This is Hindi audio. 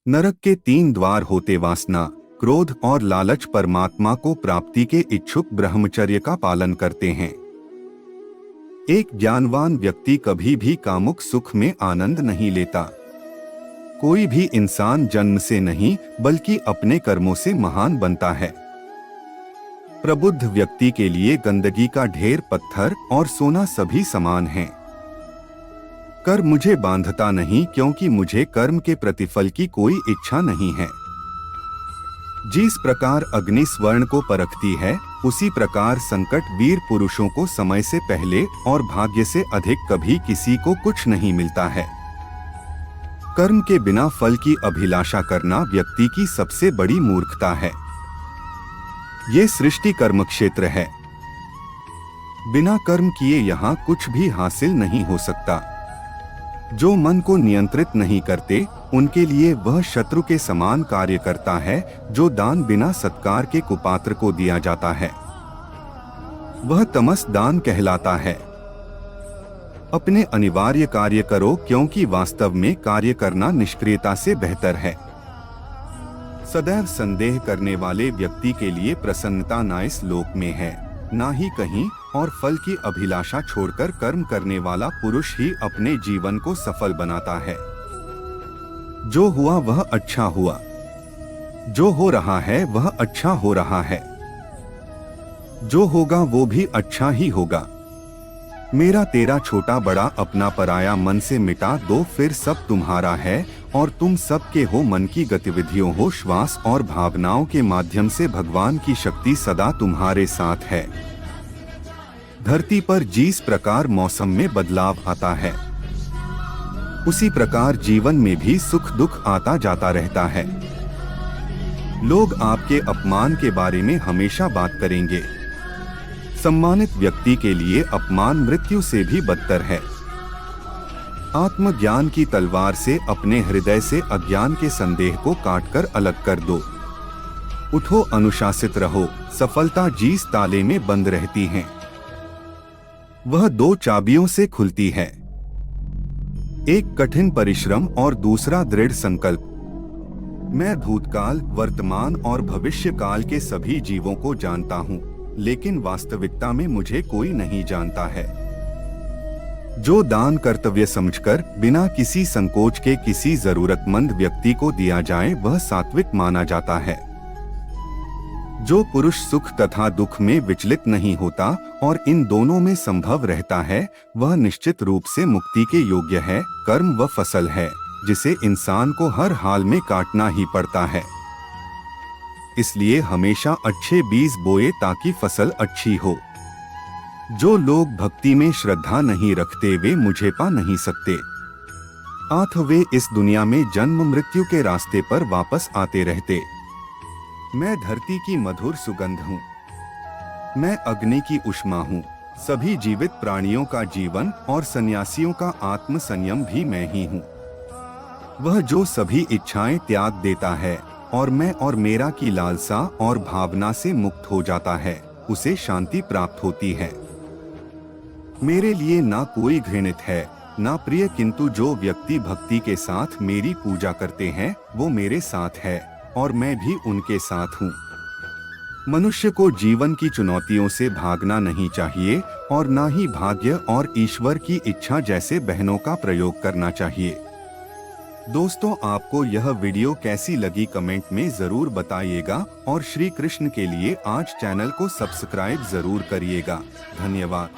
नरक के 3 द्वार होते वासना, क्रोध और लालच परमात्मा को प्राप्ति के इच्छुक ब्रह्मचर्य का पालन करते हैं। एक ज्ञानवान व्यक्ति कभी भी कामुक सुख में आनंद नहीं लेता। कोई भी इंसान जन्म से नहीं बल्कि अपने कर्मों से महान बनता है। प्रबुद्ध व्यक्ति के लिए गंदगी का ढेर, पत्थर और सोना सभी समान हैं। कर्म मुझे बांधता नहीं क्योंकि मुझे कर्म के प्रतिफल की कोई इच्छा नहीं है। जिस प्रकार अग्नि स्वर्ण को परखती है, उसी प्रकार संकट वीर पुरुषों को समय से पहले और भाग्य से अधिक कभी किसी को कुछ नहीं मिलता है। कर्म के बिना फल की अभिलाषा करना व्यक्ति की सबसे बड़ी मूर्खता है। ये सृष्टि कर्म क्षेत्र है। बिना कर्म किए यहाँ कुछ भी हासिल नहीं हो सकता। जो मन को नियंत्रित नहीं करते, उनके लिए वह शत्रु के समान कार्य करता है। जो दान बिना सत्कार के कुपात्र को दिया जाता है, वह तमस दान कहलाता है। अपने अनिवार्य कार्य करो, क्योंकि वास्तव में कार्य करना निष्क्रियता से बेहतर है। सदैव संदेह करने वाले व्यक्ति के लिए प्रसन्नता ना इस लोक में है, ना ही कहीं और। फल की अभिलाषा छोड़कर कर्म करने वाला पुरुष ही अपने जीवन को सफल बनाता है। जो हुआ वह अच्छा हुआ, जो हो रहा है वह अच्छा हो रहा है, जो होगा वो भी अच्छा ही होगा। मेरा तेरा छोटा बड़ा अपना पराया मन से मिटा दो, फिर सब तुम्हारा है और तुम सबके हो। मन की गतिविधियों हो, श्वास और भावनाओं के माध्यम से भगवान की शक्ति सदा तुम्हारे साथ है। धरती पर जिस प्रकार मौसम में बदलाव आता है, उसी प्रकार जीवन में भी सुख दुख आता जाता रहता है। लोग आपके अपमान के बारे में हमेशा बात करेंगे। सम्मानित व्यक्ति के लिए अपमान मृत्यु से भी बदतर है। आत्मज्ञान की तलवार से अपने हृदय से अज्ञान के संदेह को काटकर अलग कर दो। उठो, अनुशासित रहो। सफलता जिस ताले में बंद रहती है, वह 2 चाबियों से खुलती है। एक कठिन परिश्रम और दूसरा दृढ़ संकल्प। मैं भूतकाल, वर्तमान और भविष्य काल के सभी जीवों को जानता हूँ, लेकिन वास्तविकता में मुझे कोई नहीं जानता है। जो दान कर्तव्य समझकर बिना किसी संकोच के किसी जरूरतमंद व्यक्ति को दिया जाए, वह सात्विक माना जाता है। जो पुरुष सुख तथा दुख में विचलित नहीं होता और इन दोनों में संभव रहता है, वह निश्चित रूप से मुक्ति के योग्य है। कर्म वह फसल है जिसे इंसान को हर हाल में काटना ही पड़ता है। इसलिए हमेशा अच्छे बीज बोए ताकि फसल अच्छी हो। जो लोग भक्ति में श्रद्धा नहीं रखते, वे मुझे पा नहीं सकते। आठ वे इस दुनिया में जन्म मृत्यु के रास्ते पर वापस आते रहते। मैं धरती की मधुर सुगंध हूँ, मैं अग्नि की उष्मा हूँ। सभी जीवित प्राणियों का जीवन और सन्यासियों का आत्म संयम भी मैं ही हूँ। वह जो सभी इच्छाएं त्याग देता है और मैं और मेरा की लालसा और भावना से मुक्त हो जाता है, उसे शांति प्राप्त होती है। मेरे लिए ना कोई घृणित है ना प्रिय, किंतु जो व्यक्ति भक्ति के साथ मेरी पूजा करते हैं, वो मेरे साथ है और मैं भी उनके साथ हूँ। मनुष्य को जीवन की चुनौतियों से भागना नहीं चाहिए और ना ही भाग्य और ईश्वर की इच्छा जैसे बहनों का प्रयोग करना चाहिए। दोस्तों, आपको यह वीडियो कैसी लगी कमेंट में जरूर बताइएगा और श्री कृष्ण के लिए आज चैनल को सब्सक्राइब जरूर करिएगा। धन्यवाद।